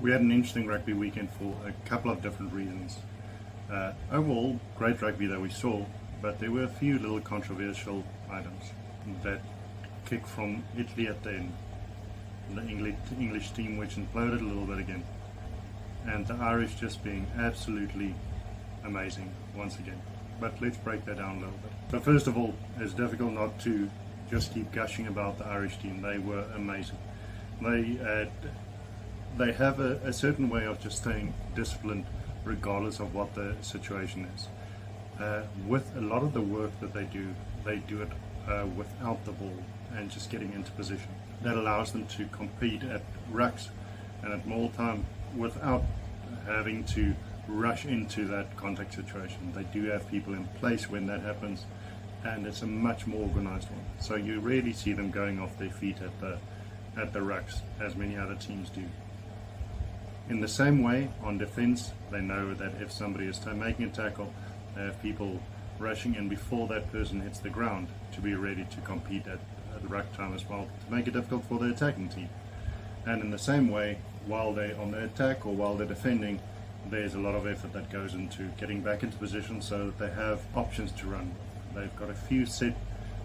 We had an interesting rugby weekend for a couple of different reasons. Overall, great rugby that we saw, but there were a few little controversial items that kicked from Italy at the end. The English team which imploded a little bit again, and the Irish just being absolutely amazing once again. But let's break that down a little bit. So first of all, it's difficult not to just keep gushing about the Irish team. They were amazing. They have a certain way of just staying disciplined regardless of what the situation is. With a lot of the work that they do it without the ball and just getting into position. That allows them to compete at rucks and at maul time without having to rush into that contact situation. They do have people in place when that happens, and it's a much more organized one. So you rarely see them going off their feet at the rucks as many other teams do. In the same way, on defense, they know that if somebody is making a tackle, they have people rushing in before that person hits the ground to be ready to compete at the ruck time as well, to make it difficult for the attacking team. And in the same way, while they're on the attack or while they're defending, there's a lot of effort that goes into getting back into position so that they have options to run. They've got a few set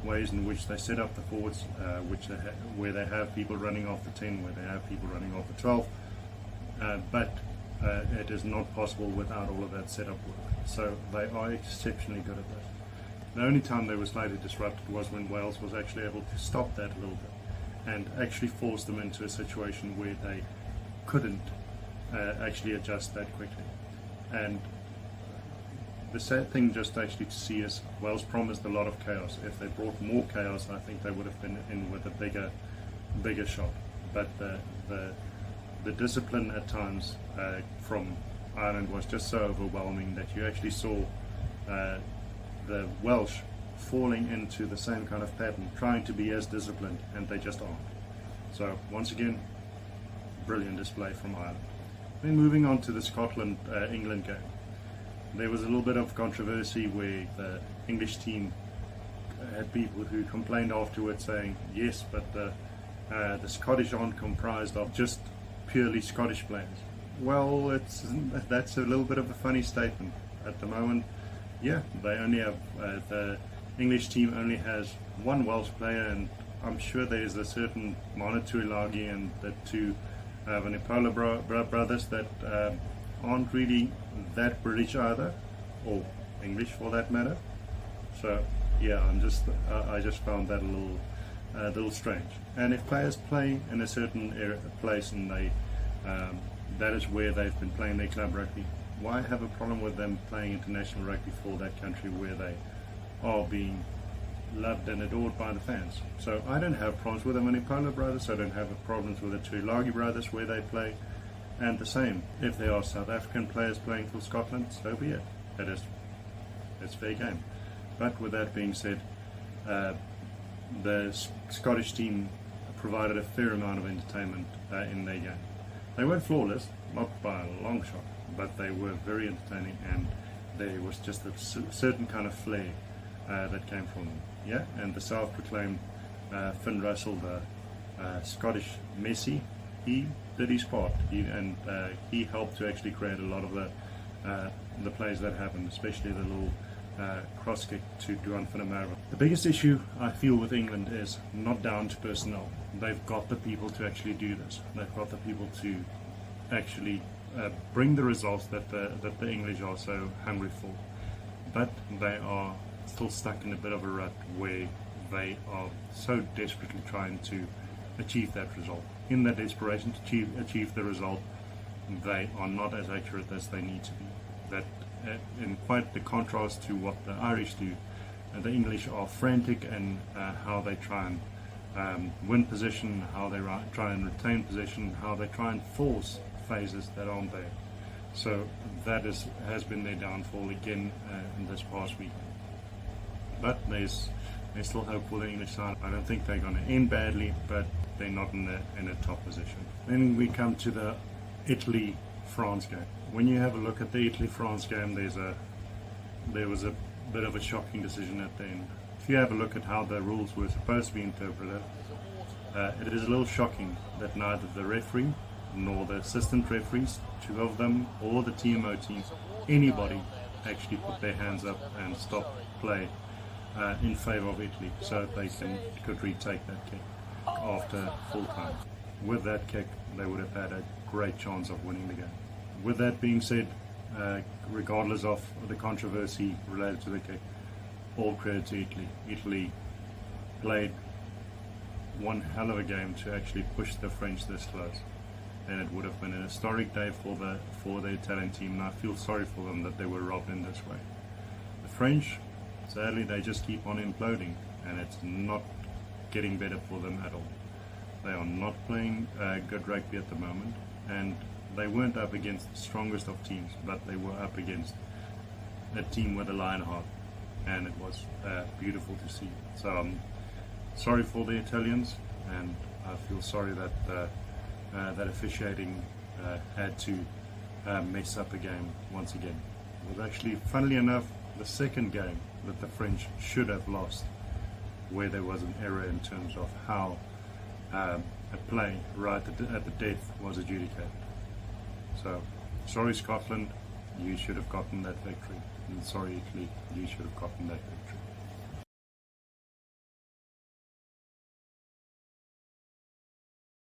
ways in which they set up the forwards, where they have people running off the 10, where they have people running off the 12, but it is not possible without all of that setup work. So they are exceptionally good at that. The only time they were slightly disrupted was when Wales was actually able to stop that a little bit and actually force them into a situation where they couldn't actually adjust that quickly. And the sad thing just actually to see is Wales promised a lot of chaos. If they brought more chaos, I think they would have been in with a bigger shot. But the discipline at times from Ireland was just so overwhelming that you actually saw the Welsh falling into the same kind of pattern, trying to be as disciplined, and they just aren't. So once again, brilliant display from Ireland. Then moving on to the Scotland-England game. There was a little bit of controversy where the English team had people who complained afterwards saying, yes, but the Scottish aren't comprised of just purely Scottish players. Well, that's a little bit of a funny statement. At the moment, yeah, they only have, the English team only has one Welsh player, and I'm sure there's a certain Mana Tuilagi and the two Vunipola brothers that aren't really that British either, or English for that matter. So yeah, I just found that a little strange. And if players play in a certain place and they that is where they've been playing their club rugby, why have a problem with them playing international rugby for that country where they are being loved and adored by the fans? So I don't have problems with the Vunipola brothers. I don't have problems with the Tuilagi brothers where they play. And the same, if there are South African players playing for Scotland, so be it. It's fair game. But with that being said, the Scottish team provided a fair amount of entertainment in their game. They weren't flawless, not by a long shot, but they were very entertaining, and there was just a certain kind of flair that came from them. Yeah, and the self-proclaimed Finn Russell, the Scottish Messi, he did his part, he helped to actually create a lot of the plays that happened, especially the little cross kick to Duan Finamara. The biggest issue I feel with England is not down to personnel. They've got the people to actually do this. They've got the people to actually bring the results that the English are so hungry for. But they are still stuck in a bit of a rut where they are so desperately trying to achieve that result. In that desperation to achieve the result, they are not as accurate as they need to be. That in quite the contrast to what the Irish do, the English are frantic in how they try and win position, how they try and retain position, how they try and force phases that aren't there. So that has been their downfall again in this past week. But there's still hope for the English side. I don't think they're going to end badly, but they're not in a top position. Then we come to the Italy-France game. When you have a look at the Italy-France game, there was a bit of a shocking decision at the end. If you have a look at how the rules were supposed to be interpreted, it is a little shocking that neither the referee nor the assistant referees, two of them, or the TMO team, anybody actually put their hands up and stop play in favour of Italy so that they could retake that kick after full time. With that kick, they would have had a great chance of winning the game. With that being said, regardless of the controversy related to the kick, all credit to Italy. Italy played one hell of a game to actually push the French this close, and it would have been an historic day for the Italian team, and I feel sorry for them that they were robbed in this way. The French, sadly, they just keep on imploding, and it's not getting better for them at all. They are not playing good rugby at the moment, and they weren't up against the strongest of teams, but they were up against a team with a lion heart, and it was beautiful to see. So I'm sorry for the Italians, and I feel sorry that that officiating had to mess up a game once again. It was actually, funnily enough, the second game that the French should have lost, where there was an error in terms of how a play right at the death was adjudicated. So, sorry Scotland, you should have gotten that victory. And sorry Italy, you should have gotten that victory.